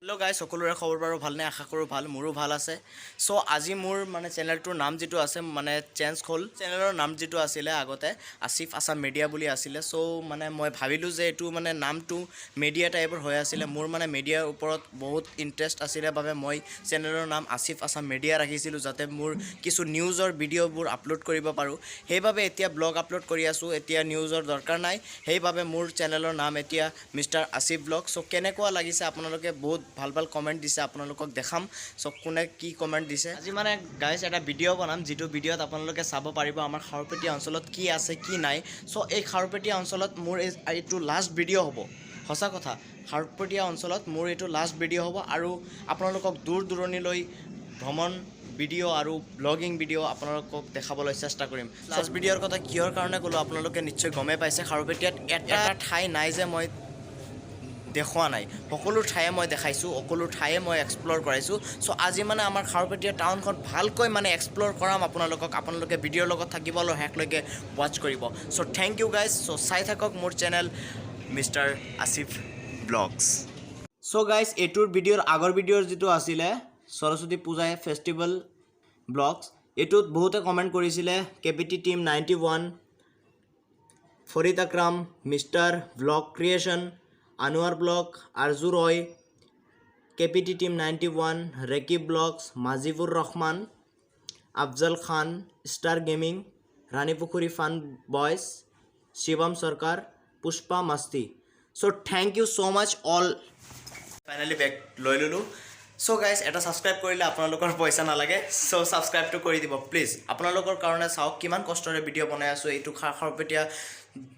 Hello guys সকলোৰে খবৰ বাৰু ভালনে আশা কৰো ভাল মোৰো ভাল আছে সো আজি মোৰ মানে চেনেলটোৰ নাম যেটো আছে মানে চেঞ্জ হ'ল চেনেলৰ নাম যেটো আছিল আগতে আসিফ আসাম মিডিয়া বুলি আছিল সো মানে মই ভাবিলো যে এটো মানে নামটো মিডিয়া টাইপৰ হৈ আছিল মোৰ মানে মিডিয়াৰ ওপৰত বহুত ইন্টাৰেষ্ট আছিল বাবে মই চেনেলৰ নাম আসিফ আসাম মিডিয়া ৰাখিছিলো যাতে মোৰ কিছু নিউজৰ ভিডিঅ'বোৰ আপলোড কৰিব পাৰো সেইভাবে এতিয়া ব্লগ আপলোড কৰি আছো এতিয়া নিউজৰ দৰকাৰ নাই সেইভাবে মোৰ চেনেলৰ নাম এতিয়া মিস্টাৰ আসিফ ব্লগ সো কেনেকুৱা লাগিছে আপোনালোকে বহুত ভাল ভাল কমেন্ট দিছে আপোনালোকক দেখাম সো কোনে কি কমেন্ট দিছে আজি মানে গাইস এটা ভিডিও বনাম যেটো ভিডিওত আপোনালোকে চাব পাৰিব আমাৰ খাৰপেটিয়া অঞ্চলত কি আছে কি নাই সো এই খাৰপেটিয়া অঞ্চলত মোৰ এইটো লাষ্ট ভিডিও হ'ব হসা কথা খাৰপেটিয়া অঞ্চলত মোৰ এইটো লাষ্ট ভিডিও হ'ব আৰু আপোনালোকক দূৰ দূৰণিলৈ ভ্ৰমণ ভিডিও আৰু ব্লগিং ভিডিও আপোনালোকক দেখাবলৈ চেষ্টা কৰিম লাষ্ট ভিডিওৰ কথা কিহৰ কাৰণে কলো আপোনালোকে নিশ্চয় গমে পাইছে খাৰপেটিয়াত এটা ঠাই নাই যে মই দেখুৱা নাই সকলো ঠায়ে মই দেখাইছো সকলো ঠায়ে মই এক্সপ্লোৰ কৰাইছো সো আজি মানে আমাৰ খাৰপেটিয়া টাউনখন ভালকৈ মানে এক্সপ্লোৰ কৰাম আপোনালোকে ভিডিওৰ লগত থাকিব আৰু হেকলৈকে ওয়াচ কৰিব so thank you guys so চাই থাকক মোৰ channel mister Asif blogs so guys এটোৰ ভিডিওৰ আগৰ ভিডিওৰ যেটো আছিল সৰস্বতী পূজা ফেষ্টিভেল ব্লগছ এটোত বহুতে কমেন্ট কৰিছিল KPT team 91 Farid Akram mister blog creation Anwar Blog, Arzu Roy, KPT Team 91, Reki Blogs, Mazibur Rahman, Afzal Khan, Star Gaming, Rani Pukhuri Fun Boys, Shivam Sarkar, Pushpa Masti. So thank you so much all. Finally back loilulu. So guys, এটা subscribe কৰিলে আপোনালোকৰ পইচা নালাগে so সাবস্ক্ৰাইবটো কৰি দিব please আপোনালোকৰ কাৰণে চাওক কিমান কষ্টৰে ভিডিও বনাই আছো এইটো খাৰপেটিয়া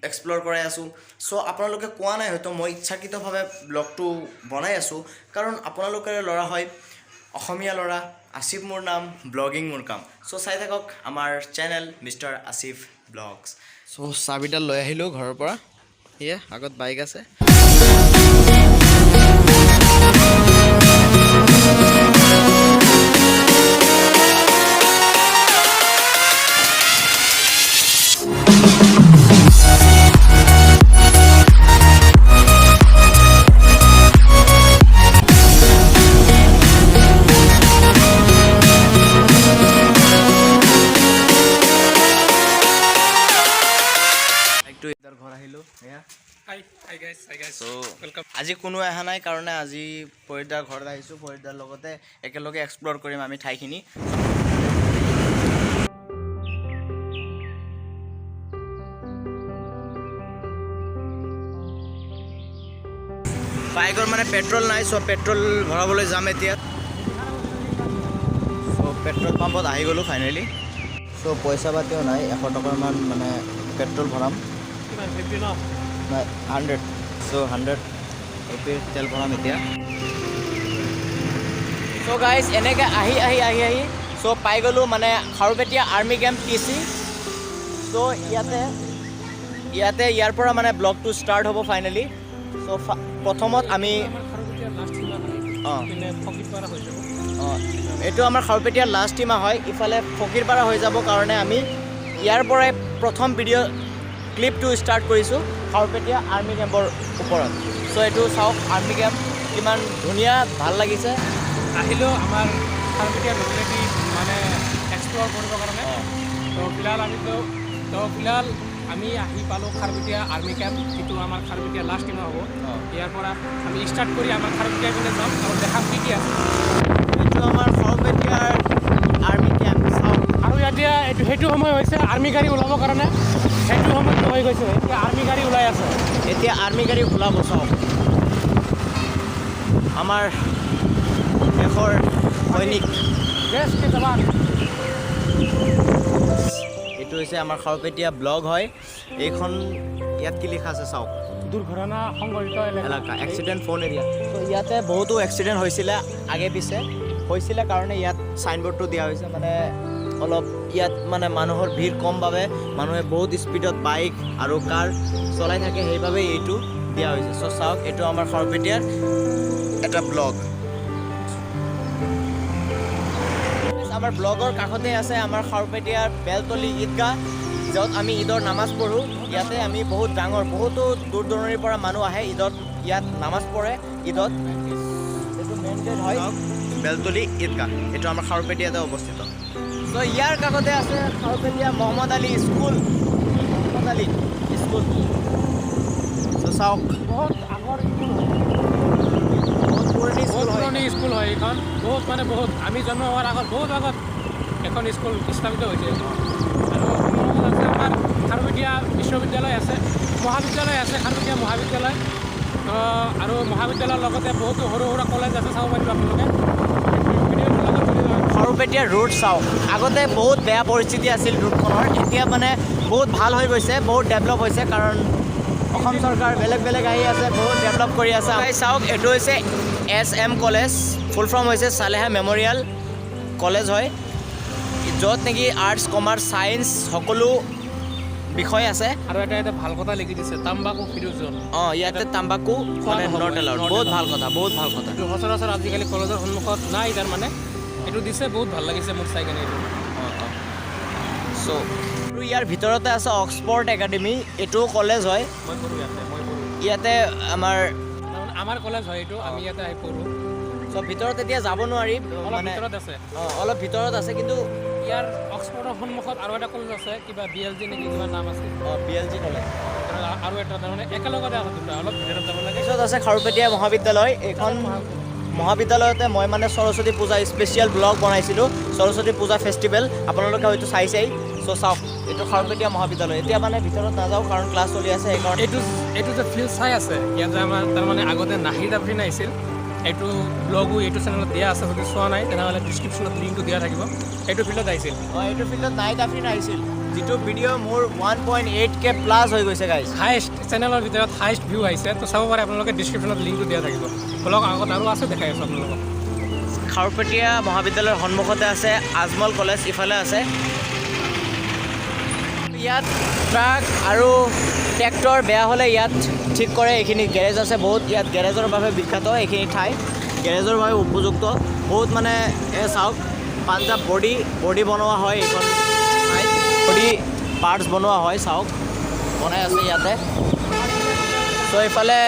এক্সপ্লোৰ কৰাই আছো সো আপোনালোকে কোৱা নাই হয়তো মই ইচ্ছাকৃতভাৱে ব্লগটো বনাই আছো কাৰণ আপোনালোকৰ লৰা হয় অসমীয়া লৰা আসিফ মোৰ নাম ব্লগিং মোৰ কাম সো চাই থাকক আমাৰ channel mister Asif blogs so চাবিডাল লৈ আহিলো ঘৰৰ পৰা ইয়া আগত বাইক আছে ঘৰ আহিলো Hi guys. So Welcome. আজি কোনো আহা নাই কাৰণে আজি ফৰিদাৰ ঘৰত আহিছো ফৰিদাৰ লগতে একেলগে এক্সপ্লোৰ কৰিম আমি ঠাইখিনি বাইকৰ মানে পেট্ৰল নাই সো পেট্ৰল ভৰাবলৈ যাম এতিয়া সো পেট্ৰল পাম্পত আহি গলো ফাইনালি সো পইচা পাতিও নাই 100 টকাৰ মান মানে পেট্ৰল ভৰাম 100 so 100 रुपये तेल भराम इतना सो गाइस এনেকে আহি সো পাই গলো মানে খাৰপেটিয়া আৰ্মি কেম্প টিসি সো ইয়াতে ইয়াৰ পৰা মানে ব্লগটো ষ্টাৰ্ট হ'ব ফাইনালি সো প্ৰথমত আমি এটো আমাৰ খাৰপেটিয়া লাষ্ট টিমা হয় ইফালে ফকিৰপাৰা হৈ যাব কাৰণে আমি ইয়াৰ পৰা প্ৰথম ভিডিও ক্লিপটো ষ্টাৰ্ট কৰিছো খাৰপেটিয়া আৰ্মি কেম্পৰ ওপৰত সো এটো চাওক আৰ্মি কেম্প কিমান ধুনিয়া ভাল লাগিছে আহিলো আমাৰ খাৰপেটিয়া লোকেলিটি মানে এক্সপ্লোৰ কৰিব কাৰণে তো ফিলহাল আমি আহি পালো খাৰপেটিয়া আৰ্মি কেম্প যেটো আমাৰ খাৰপেটিয়া লাষ্ট টিম হ'ব ইয়াৰ পৰা আমি ষ্টাৰ্ট কৰি আমাৰ খাৰপেটিয়া পিনে যাম আৰু দেখাম কি কি আছে এটো আমাৰ খাৰপেটিয়াৰ আৰ্মি কেম্প চাওক আৰু এতিয়া সেইটো সময় হৈছে আৰ্মি গাড়ী ওলাবৰ কাৰণে সেইটো সময় হৈ গৈছে এতিয়া আৰ্মি গাড়ী ওলাই আছে এতিয়া আৰ্মি গাড়ী ওলাব চাওক আমাৰ দেশৰ সৈনিক দেশ কে জৱান এইটো হৈছে আমাৰ খাৰপেটিয়া ব্লগ হয় এইখন ইয়াত কি লিখা আছে চাওক দুৰ্ঘটনা সংঘটিত এলেকা এক্সিডেণ্ট ফোন এৰিয়া তো ইয়াতে বহুতো এক্সিডেণ্ট হৈছিলে আগে পিছে হৈছিলে কাৰণে ইয়াত সাইনবোৰ্ডটো দিয়া হৈছে মানে অলপ ইয়াত মানে মানুহৰ ভিৰ কম বাবে মানুহে বহুত স্পিডত বাইক আৰু কাৰ চলাই থাকে সেইভাবে এইটো দিয়া হৈছে সো চাওক এইটো আমাৰ খাৰপেটিয়াৰ এটা ব্লগ আমাৰ ব্লগৰ কাষতে আছে আমাৰ খাৰপেটিয়াৰ বেলতলি ঈদগাহ য'ত আমি ঈদৰ নামাজ পঢ়ো ইয়াতে আমি বহুত ডাঙৰ বহুতো দূৰ দূৰণিৰ পৰা মানুহ আহে ঈদত ইয়াত নামাজ পঢ়ে ঈদত লোকেটেড হয় বেলতলি ঈদগাহ, এইটো আমাৰ খাৰুপেটীয়াতে অৱস্থিত। চ' ইয়াৰ কাষতে আছে খাৰুপেটীয়া মহম্মদ আলী স্কুল, মহম্মদ আলী স্কুল। চ' চাওক বহুত আগৰ স্কুল হয়, বহুত পুৰণি বহুত স্কুল হয়। পুৰণি স্কুল হয় এইখন, বহুত মানে বহুত আমি জন্ম হোৱাৰ আগত বহুত আগত এখন স্কুল স্থাপিত হৈছে। আৰু সন্মুখত আছে আমাৰ খাৰুপেটীয়া বিশ্ববিদ্যালয় আছে, মহাবিদ্যালয় আছে, খাৰুপেটীয়া মহাবিদ্যালয়। আৰু মহাবিদ্যালয়ৰ লগতে বহুতো সৰু সুৰা কলেজ আছে, চাব পাৰিব আপোনালোকে। ভিডিঅ'টোৰ লগত জড়িত হয়। খাৰুপেটীয়া ৰোড চাওক, আগতে বহুত বেয়া পৰিস্থিতি আছিল ৰোডখনৰ, এতিয়া মানে বহুত ভাল হৈ গৈছে, বহুত ডেভেলপ হৈছে, কাৰণ অসম চৰকাৰ বেলেগ বেলেগ আহি আছে, বহুত ডেভেলপ কৰি আছে। চাওক এইটো হৈছে SM কলেজ, ফুল ফৰ্ম হৈছে চালেহা মেম'ৰিয়েল কলেজ হয়, য'ত নেকি আৰ্টছ কমাৰ্চ ছায়েন্স সকলো বিষয় আছে। আৰু এটা ভাল কথা লিখি দিছে, তাম্বাকু ফ্ৰী জ'ন। ইয়াতে তাম্বাকু মানে নট এলাউড, বহুত ভাল কথা, বহুত ভাল কথা। এইটো সচৰাচৰ আজিকালি কলেজৰ সন্মুখত নাই তাৰমানে, এইটো দিছে, বহুত ভাল লাগিছে মোৰ চাই কেনে এইটো। চ' আৰু ইয়াৰ ভিতৰতে আছে অক্সফৰ্ড একাডেমি, এইটো কলেজ হয়। মই পঢ়োঁ ইয়াতে আমাৰ কলেজ হয় এইটো, আমি ইয়াতে আহি পঢ়োঁ। চ' ভিতৰত এতিয়া যাব নোৱাৰি, অলপ মানে ভিতৰত আছে। অলপ ভিতৰত আছে, কিন্তু ইয়াৰ অক্সফৰ্ডৰ সন্মুখত আৰু এটা কলেজ আছে, কিবা BLG নেকি কিবা নাম আছে, BLG কলেজ। আৰু এটা তাৰমানে একেলগতে আছে দুটা, অলপ ভিতৰত যাব লাগে। পিছত আছে খাৰুপেটীয়া মহাবিদ্যালয়। এইখন মহাবিদ্যালয়তে মই মানে সৰস্বতী পূজা স্পেচিয়েল ব্লগ বনাইছিলোঁ, সৰস্বতী পূজা ফেষ্টিভেল, আপোনালোকে হয়তো চাইছেই। চ' চাওক এইটো খাৰুপেটীয়া মহাবিদ্যালয়। এতিয়া মানে ভিতৰত নাযাওঁ কাৰণ ক্লাছ চলি আছে, সেইকাৰণে। এইটো যে ফিল্ড চাই আছে, ইয়াতে আমাৰ তাৰমানে আগতে নাহিদ আফ্ৰিন আহিছিল। এইটো ব্লগো এইটো চেনেলত দিয়া আছে, যদি চোৱা নাই তেনেহ'লে ডিছক্ৰিপশ্যনত লিংকটো দিয়া থাকিব। এইটো ফিল্ডত আহিছিল। এইটো ফিল্ডত নাহিদ আফ্ৰিন আহিছিল, যিটো ভিডিঅ' মোৰ 1.8K প্লাছ হৈ গৈছে গাইজ। হায়েষ্ট চেনেলৰ ভিতৰত হায়েষ্ট ভিউ আহিছে, তো চাব পাৰে আপোনালোকে, ডিছক্ৰিপশ্যনত লিংকটো দিয়া থাকিব। ব্লগ আগত আৰু আছে, দেখাই আছোঁ আপোনালোকক। খাৰুপেটীয়া মহাবিদ্যালয়ৰ সন্মুখতে আছে আজমল কলেজ, ইফালে আছে। ইয়াত ট্ৰাক আৰু ট্ৰেক্টৰ বেয়া হ'লে ইয়াত ঠিক কৰে, এইখিনি গেৰেজ আছে বহুত, ইয়াত গেৰেজৰ বাবে বিখ্যাত এইখিনি ঠাই, গেৰেজৰ বাবে উপযুক্ত বহুত। মানে চাওক পাঞ্জাৱ বডি বনোৱা হয়, এইখন ঠাইত বডি পাৰ্টছ বনোৱা হয়, চাওক বনাই আছে ইয়াতে। চ' এইফালে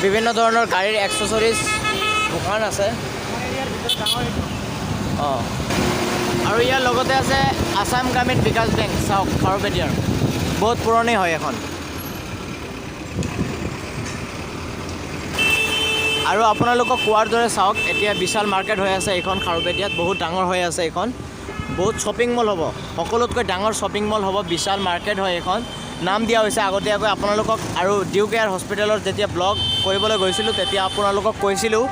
বিভিন্ন ধৰণৰ গাড়ীৰ এক্সেচৰিজ দোকান আছে। আৰু ইয়াৰ লগতে আছে আসাম গ্ৰামীণ বিকাশ বেংক, চাওক খাৰুপেটীয়াৰ বহুত পুৰণি হয় এখন। আৰু আপোনালোকক কোৱাৰ দৰে চাওক, এতিয়া বিশাল মাৰ্কেট হৈ আছে এইখন খাৰুপেটীয়াত, বহুত ডাঙৰ হৈ আছে এইখন, বহুত শ্বপিং মল হ'ব, সকলোতকৈ ডাঙৰ শ্বপিং মল হ'ব, বিশাল মাৰ্কেট হয় এইখন। নাম দিয়া হৈছে আগতীয়াকৈ আপোনালোকক, আৰু ডিউ কেয়াৰ হস্পিটেলত যেতিয়া ব্লগ কৰিবলৈ গৈছিলোঁ তেতিয়া আপোনালোকক কৈছিলোঁ।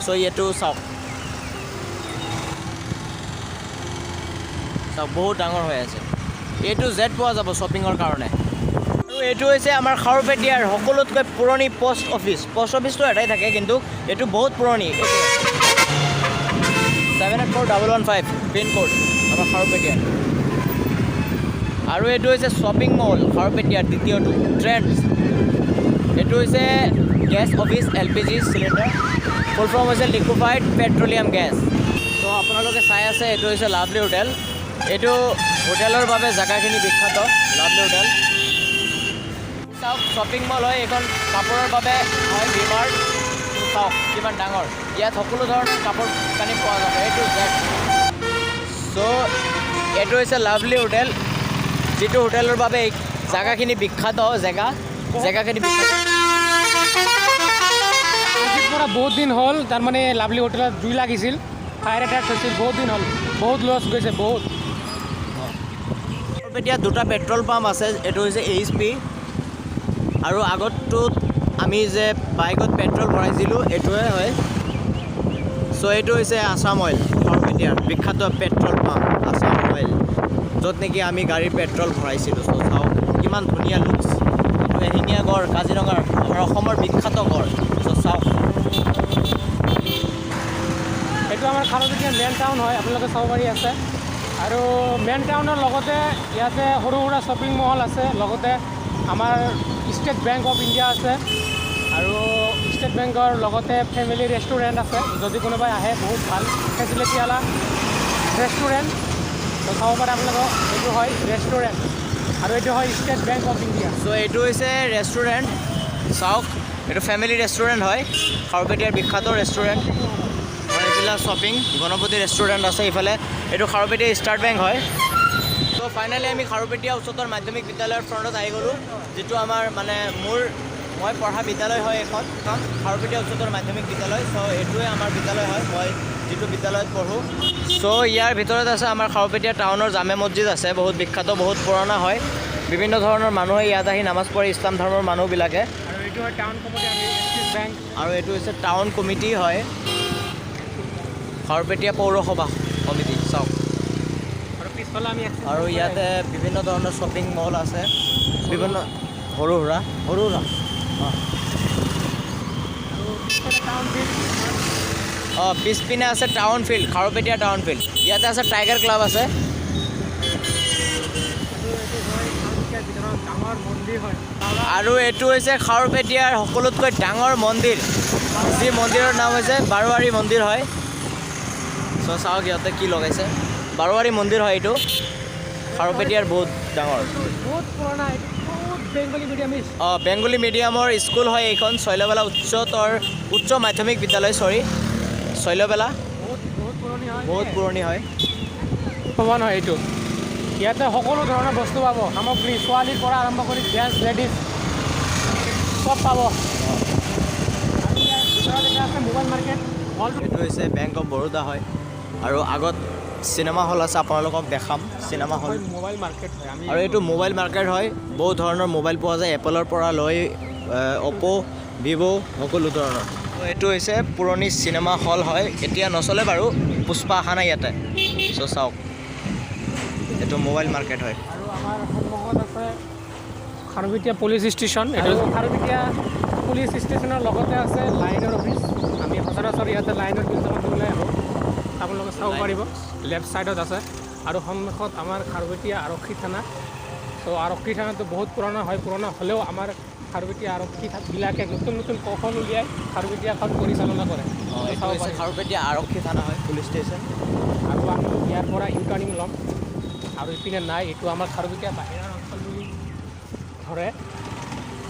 চ' এইটো চাওক বহুত ডাঙৰ হৈ আছে, এইটো জেড পোৱা যাব শ্বপিঙৰ কাৰণে। আৰু এইটো হৈছে আমাৰ খাৰুপেটীয়াৰ সকলোতকৈ পুৰণি পোষ্ট অফিচটো এটাই থাকে, কিন্তু এইটো বহুত পুৰণি। 784115 পিনক'ড আমাৰ খাৰুপেটীয়াৰ। আৰু এইটো হৈছে শ্বপিং মল খাৰুপেটীয়াৰ দ্বিতীয়টো ট্ৰেণ্ডছ। এইটো হৈছে গেছ অফিচ, LPG চিলিণ্ডাৰ, ফুল ফৰ্ম হৈছে লিকুইফাইড পেট্ৰলিয়াম গেছ। ত' আপোনালোকে চাই আছে, এইটো হৈছে লাভলী হোটেল। এইটো হোটেলৰ বাবে জেগাখিনি বিখ্যাত, লাভলী হোটেল। চাওক শ্বপিং মল হয় এইখন, কাপোৰৰ বাবে হয় ভিমাৰ্ট। চাওক কিমান ডাঙৰ, ইয়াত সকলো ধৰণৰ কাপোৰ কানি পোৱা যাব, এইটো জেড। চ' এইটো হৈছে লাভলী হোটেল, যিটো হোটেলৰ বাবে জেগাখিনি বিখ্যাত, জেগাখিনি বিখ্যাত। আজিৰ পৰা বহুত দিন হ'ল, তাৰমানে লাভলী হোটেলত জুই লাগিছিল, ফায়াৰ এটাক হৈছিল, বহুত দিন হ'ল, বহুত লছ গৈছে, বহুত। এতিয়া দুটা পেট্ৰল পাম্প আছে, এইটো হৈছে HP, আৰু আগতটোত আমি যে বাইকত পেট্ৰল ভৰাইছিলোঁ এইটোৱে হয়। চ' এইটো হৈছে আছাম অইল, খাৰুপেটীয়াৰ বিখ্যাত পেট্ৰল পাম্প আছাম অইল, য'ত নেকি আমি গাড়ীৰ পেট্ৰল ভৰাইছিলোঁ। চ' চাওক কিমান ধুনীয়া লুকছ, এশিঙীয়া গড়, কাজিৰঙাৰ আমাৰ অসমৰ বিখ্যাত গড়। চ' চাওক এইটো আমাৰ খাৰুপেটীয়া মেইন টাউন হয়, আপোনালোকে চাব পাৰি আছে। আৰু মেইন টাউনৰ লগতে ইয়াতে সৰু সুৰা শ্বপিং মল আছে, লগতে আমাৰ ষ্টেট বেংক অফ ইণ্ডিয়া আছে, আৰু ষ্টেট বেংকৰ লগতে ফেমিলি ৰেষ্টুৰেণ্ট আছে। যদি কোনোবাই আহে, বহুত ভাল ফেচিলিটিৱালা ৰেষ্টুৰেণ্ট, তো চাব পাৰে আপোনালোকক। এইটো হয় ৰেষ্টুৰেণ্ট, আৰু এইটো হয় ষ্টেট বেংক অফ ইণ্ডিয়া। চ' এইটো হৈছে ৰেষ্টুৰেণ্ট, চাওক এইটো ফেমিলি ৰেষ্টুৰেণ্ট হয়, খাৰুপেটীয়াৰ বিখ্যাত ৰেষ্টুৰেণ্ট। এইবিলাক শ্বপিং গণপতি ৰেষ্টুৰেণ্ট আছে ইফালে এইটো খাৰুপেটীয়া ষ্টাৰ্ট বেংক হয় ত' ফাইনেলি আমি খাৰুপেটীয়া উচ্চতৰ মাধ্যমিক বিদ্যালয়ৰ ফ্ৰণ্টত আহি গ'লোঁ যিটো আমাৰ মানে মই পঢ়া বিদ্যালয় হয় এখন খাৰুপেটীয়া উচ্চতৰ মাধ্যমিক বিদ্যালয় চ' এইটোৱে আমাৰ বিদ্যালয় হয় মই যিটো বিদ্যালয়ত পঢ়োঁ চ' ইয়াৰ ভিতৰত আছে আমাৰ খাৰুপেটীয়া টাউনৰ জামে মছজিদ আছে বহুত বিখ্যাত বহুত পুৰণা হয় বিভিন্ন ধৰণৰ মানুহে ইয়াত আহি নামাজ পঢ়ে ইছলাম ধৰ্মৰ মানুহবিলাকে আৰু এইটো হয় টাউন কমিটি বেংক আৰু এইটো হৈছে টাউন কমিটি হয় খাৰুপেটীয়া পৌৰসভা কমিটি চাওক আৰু পিছফালে আমি আৰু ইয়াতে বিভিন্ন ধৰণৰ শ্বপিং মল আছে বিভিন্ন সৰু সুৰা অঁ পিছপিনে আছে town field Kharupetia town field ইয়াতে আছে টাইগাৰ ক্লাব আছে ডাঙৰ মন্দিৰ হয় আৰু এইটো হৈছে খাৰুপেটীয়াৰ সকলোতকৈ ডাঙৰ মন্দিৰ যি মন্দিৰৰ নাম হৈছে বাৰোৱাৰী মন্দিৰ হয় চ' চাওক ইয়াতে কি লগাইছে বাৰোৱাৰী মন্দিৰ হয় এইটো খাৰুপেটীয়াৰ বহুত ডাঙৰ বহুত পুৰণা বেংগলী মিডিয়াম অঁ বেংগলী মিডিয়ামৰ স্কুল হয় এইখন শৈলবেলা উচ্চ মাধ্যমিক বিদ্যালয় শৈলবেলা বহুত পুৰণি হয় ভৱন হয় এইটো ইয়াতে সকলো ধৰণৰ বস্তু পাব সামগ্ৰী ছোৱালীৰ পৰা আৰম্ভ কৰি জেণ্টছ লেডিজ চব পাব আছে মোবাইল মাৰ্কেট হল এইটো হৈছে বেংক অফ বৰোদা হয় আৰু আগত চিনেমা হল আছে আপোনালোকক দেখাম চিনেমা হল মোবাইল মাৰ্কেট হয় আমি আৰু এইটো মোবাইল মাৰ্কেট হয় বহুত ধৰণৰ মোবাইল পোৱা যায় এপলৰ পৰা লৈ অ'প' ভিভ' সকলো ধৰণৰ এইটো হৈছে পুৰণি চিনেমা হল হয় এতিয়া নচলে বাৰু পুষ্পা অহা নাই ইয়াতে চ' চাওক এইটো মোবাইল মাৰ্কেট হয় আৰু আমাৰ সন্মুখত আছে খাৰুপেটীয়া পুলিচ ষ্টেচন এইটো খাৰুপেটীয়া পুলিচ ষ্টেচনৰ লগতে আছে লাইনৰ অফিচ আমি সচৰাচৰ ইয়াতে লাইনৰ বিলখন ওলাই আহোঁ আপোনালোকে চাব পাৰিব লেফ্ট ছাইডত আছে আৰু সন্মুখত আমাৰ খাৰুপেটীয়া আৰক্ষী থানা ত' আৰক্ষী থানাটো বহুত পুৰণা হয় পুৰণা হ'লেও আমাৰ খাৰুপেটীয়া আৰক্ষীবিলাকে নতুন কৌশল উলিয়াই খাৰুপেটীয়াখন পৰিচালনা কৰে খাৰুপেটীয়া আৰক্ষী থানা হয় পুলিচ ষ্টেচন আৰু আমি ইয়াৰ পৰা ইউটাৰ্ণিং ল'ম আৰু ইপিনে নাই এইটো আমাৰ খাৰুপেটীয়া বাহিৰৰ অঞ্চল বুলি ধৰে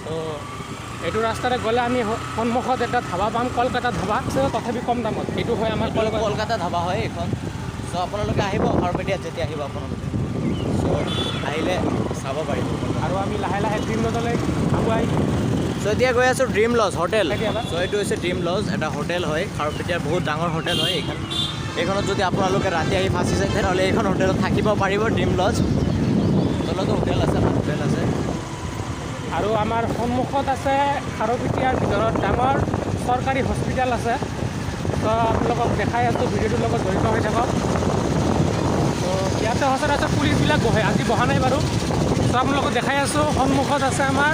ত' এইটো ৰাস্তাৰে গ'লে আমি সন্মুখত এটা ধাবা পাম কলকাতা ধাবা তথাপি কম দামত এইটো হয় আমাৰ কলকাতা ধাবা হয় এইখন চ' আপোনালোকে আহিব খাৰুপেটীয়াত যেতিয়া আহিব আপোনালোকে চ' আহিলে চাব পাৰিব আৰু আমি লাহে লাহে ড্ৰিম লজলৈ আগুৱাই চ' এতিয়া গৈ আছোঁ ড্ৰিম লজ হোটেল কেতিয়াবা চ' এইটো হৈছে ড্ৰিম লজ এটা হোটেল হয় খাৰুপেটীয়াৰ বহুত ডাঙৰ হোটেল হয় এইখনত যদি আপোনালোকে ৰাতি আহি ফাঁচি যায় তেনেহ'লে এইখন হোটেলত থাকিব পাৰিব ড্ৰিম লজ তলতো হোটেল আছে আৰু আমাৰ সন্মুখত আছে খাৰুপেটীয়াৰ ভিতৰত ডাঙৰ চৰকাৰী হস্পিটেল আছে তো আপোনালোকক দেখাই আছোঁ ভিডিঅ'টোৰ লগত জড়িত হৈ থাকক তো ইয়াতে সচৰাচৰ পুলিচবিলাক বহে আজি বহা নাই বাৰু তো আপোনালোকক দেখাই আছোঁ সন্মুখত আছে আমাৰ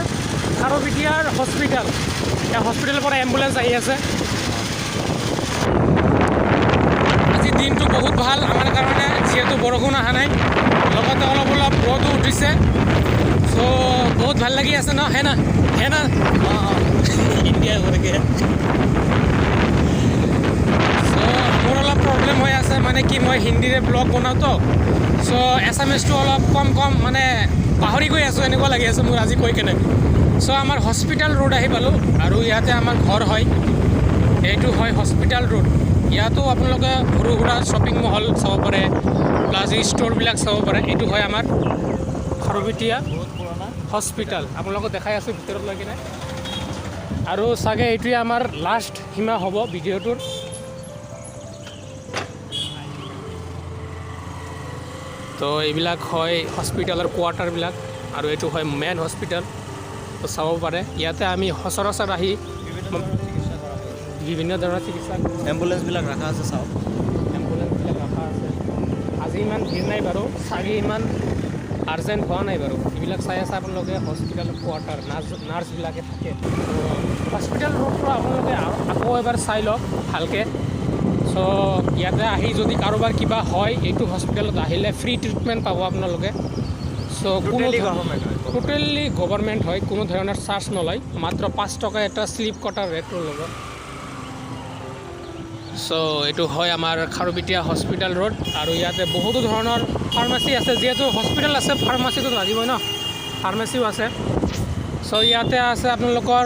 খাৰুপেটীয়াৰ হস্পিটেল এই হস্পিটেলৰ পৰা এম্বুলেঞ্চ আহি আছে আজি দিনটো বহুত ভাল আমাৰ কাৰণে যিহেতু বৰষুণ অহা নাই লগতে অলপ ৰ'দো উঠিছে চ' বহুত ভাল লাগি আছে ন হে না ইণ্ডিয়া ঘৰকে চ' মোৰ অলপ প্ৰব্লেম হৈ আছে মানে কি মই হিন্দীৰে ব্লগ বনাওঁতো চ' এছামিজটো অলপ কম মানে পাহৰি গৈ আছোঁ এনেকুৱা লাগি আছে মোৰ আজি কৈ কেনে চ' আমাৰ হস্পিটেল ৰোড আহি পালোঁ আৰু ইয়াতে আমাৰ ঘৰ হয় এইটো হয় হস্পিটেল ৰোড ইয়াতো আপোনালোকে সৰু সুৰা শ্বপিং মল চাব পাৰে প্লাছ ষ্ট'ৰবিলাক চাব পাৰে এইটো হয় আমাৰ খাৰুপেটীয়া হস্পিটেল আপোনালোকক দেখাই আছোঁ ভিতৰত লৈ কিনে আৰু চাগে এইটোৱে আমাৰ লাষ্ট সীমা হ'ব ভিডিঅ'টোৰ তো এইবিলাক হয় হস্পিটেলৰ কোৱাৰ্টাৰবিলাক আৰু এইটো হয় মেইন হস্পিটেল তো চাব পাৰে ইয়াতে আমি সচৰাচৰ আহি বিভিন্ন ধৰণৰ চিকিৎসা এম্বুলেঞ্চবিলাক ৰখা আছে চাওক এম্বুলেঞ্চবিলাক ৰখা আছে আজি ইমান ভিৰ নাই বাৰু চাগে ইমান আৰ্জেণ্ট হোৱা নাই বাৰু এইবিলাক চাই আছে আপোনালোকে হস্পিটেলৰ কোৱাৰ্টাৰ নাৰ্ছবিলাকে থাকে হস্পিটেল ৰোডটো আপোনালোকে আকৌ এবাৰ চাই লওক ভালকৈ চ' ইয়াতে আহি যদি কাৰোবাৰ কিবা হয় এইটো হস্পিটেলত আহিলে ফ্ৰী ট্ৰিটমেণ্ট পাব আপোনালোকে চ' টোটেলি গভৰ্ণমেণ্ট হয় কোনো ধৰণৰ চাৰ্জ নলয় মাত্ৰ 5 টকা এটা শ্লিপ কটাৰ ৰেটটো ল'ব চ' এইটো হয় আমাৰ খাৰুপেটীয়া হস্পিটেল ৰোড আৰু ইয়াতে বহুতো ধৰণৰ ফাৰ্মাচী আছে যিহেতু হস্পিটেল আছে ফাৰ্মাচীটো লাগিবই ন ফাৰ্মাচীও আছে চ' ইয়াতে আছে আপোনালোকৰ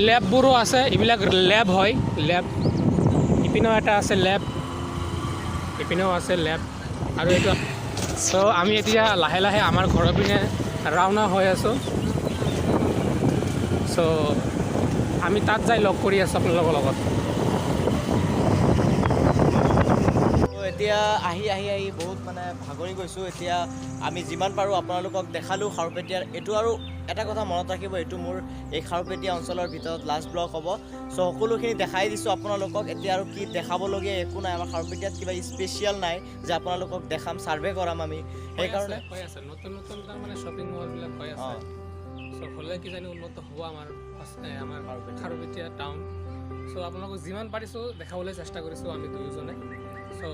লেববোৰো আছে এইবিলাক লেব হয় লেব ইপিনেও এটা আছে লেব, ইপিনেও আছে লেব আৰু এইটো। চ' আমি এতিয়া লাহে লাহে আমাৰ ঘৰৰ পিনে ৰাওনা হৈ আছোঁ। চ' আমি তাত যাই লগ কৰি আছোঁ আপোনালোকৰ লগত। এতিয়া আহি আহি আহি বহুত মানে ভাগৰি গৈছোঁ। এতিয়া আমি যিমান পাৰোঁ আপোনালোকক দেখালোঁ খাৰুপেটীয়াৰ। এইটো আৰু এটা কথা মনত ৰাখিব, এইটো মোৰ এই খাৰুপেটীয়া অঞ্চলৰ ভিতৰত লাষ্ট ব্লগ হ'ব। চ' সকলোখিনি দেখাই দিছোঁ আপোনালোকক। এতিয়া আৰু কি দেখাবলগীয়া একো নাই। আমাৰ খাৰুপেটীয়াত কিবা স্পেচিয়েল নাই যে আপোনালোকক দেখাম, ছাৰ্ভে কৰাম আমি। সেইকাৰণে হৈ আছে নতুন নতুন তাৰমানে শ্বপিং মলবিলাক হৈ আছে। চ' হ'লে কিজানি উন্নত হ'ব আমাৰ খাৰুপেটীয়া টাউন। চ' আপোনালোকক যিমান পাৰিছোঁ দেখাবলৈ চেষ্টা কৰিছোঁ আমি দুয়োজনে। চ'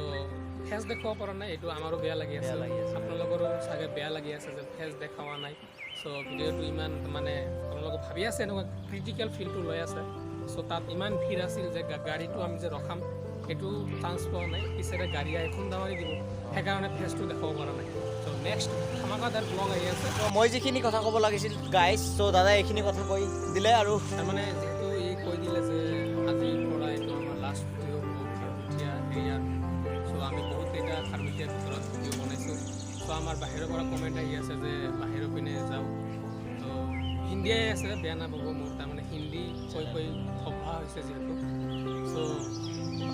ফেচ দেখুৱাব পৰা নাই, এইটো আমাৰো বেয়া লাগি আছে। আপোনালোকৰো চাগে বেয়া লাগি আছে যে ফেচ দেখাৱা নাই। চ' ভিডিঅ'টো ইমান মানে আপোনালোকে ভাবি আছে এনেকুৱা ক্ৰিটিকেল ফিলটো লৈ আছে। চ' তাত ইমান ভিৰ আছিল যে গাড়ীটো আমি যে ৰখাম সেইটো চান্স পোৱা নাই। পিছেৰে গাড়ী আহি খুন্দা মাৰি দিব, সেইকাৰণে ফেচটো দেখাব পৰা নাই। চ' নেক্সট ধামাকাদাৰ ব্লগ আহি আছে। ত' মই যিখিনি কথা ক'ব লাগিছিল গাইজ, চ' দাদাই এইখিনি কথা কৈ দিলে। আৰু তাৰমানে যিহেতু ই কৈ দিলে যে আজিৰ পৰা এইটো আমাৰ লাষ্ট ভিডিঅ' হ'ব খাৰুপেটীয়া এৰিয়াৰ। চ' আমি বহুতকেইটা খাৰুপেটীয়াৰ ভিতৰত ভিডিঅ' বনাইছোঁ। চ' আমাৰ বাহিৰৰ পৰা কমেণ্ট আহি আছে যে বাহিৰৰ পিনে যাওঁ। ত' হিন্দীয়ে আছে, বেয়া নাপাব মোৰ, তাৰমানে হিন্দী কৈ কৈ অভ্যাস হৈছে যিহেতু। চ'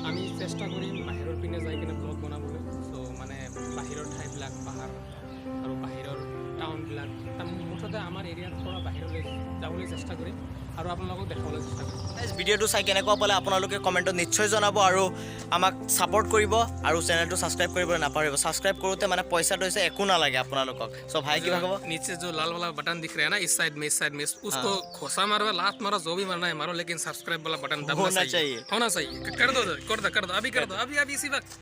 আমি চেষ্টা কৰিম বাহিৰৰ পিনে যাই কিনে ব্লগ বনাবলৈ। চ' মানে বাহিৰৰ ঠাইবিলাক, পাহাৰ আৰু বাহিৰৰ টাউনবিলাক, মুঠতে আমাৰ এৰিয়াৰ পৰা বাহিৰলৈ যাবলৈ চেষ্টা কৰিম আৰু আপোনালোকক দেখাবলৈ চেষ্টা কৰিম। ভিডিঅ'টো চাই কেনেকুৱা পালে আপোনালোকে কমেণ্টত নিশ্চয় জনাব আৰু আমাক ছাপোৰ্ট কৰিব আৰু চেনেলটো ছাবস্ক্ৰাইব কৰিবলৈ নাপাহৰিব। ছাবস্ক্ৰাইব কৰোঁতে মানে পইচা তইচা একো নালাগে আপোনালোকক। চ' ভাই কিবা ক'ব? नीचे जो लाल वाला बटन दिख रहा है ना, इस साइड में उसको घोसा मारो, लात मारो, जो भी मारना है मारो, लेकिन सब्सक्राइब वाला बटन दबना होना चाहिए, होना चाहिए। कर दो अभी कर दो, अभी इसी वक्त।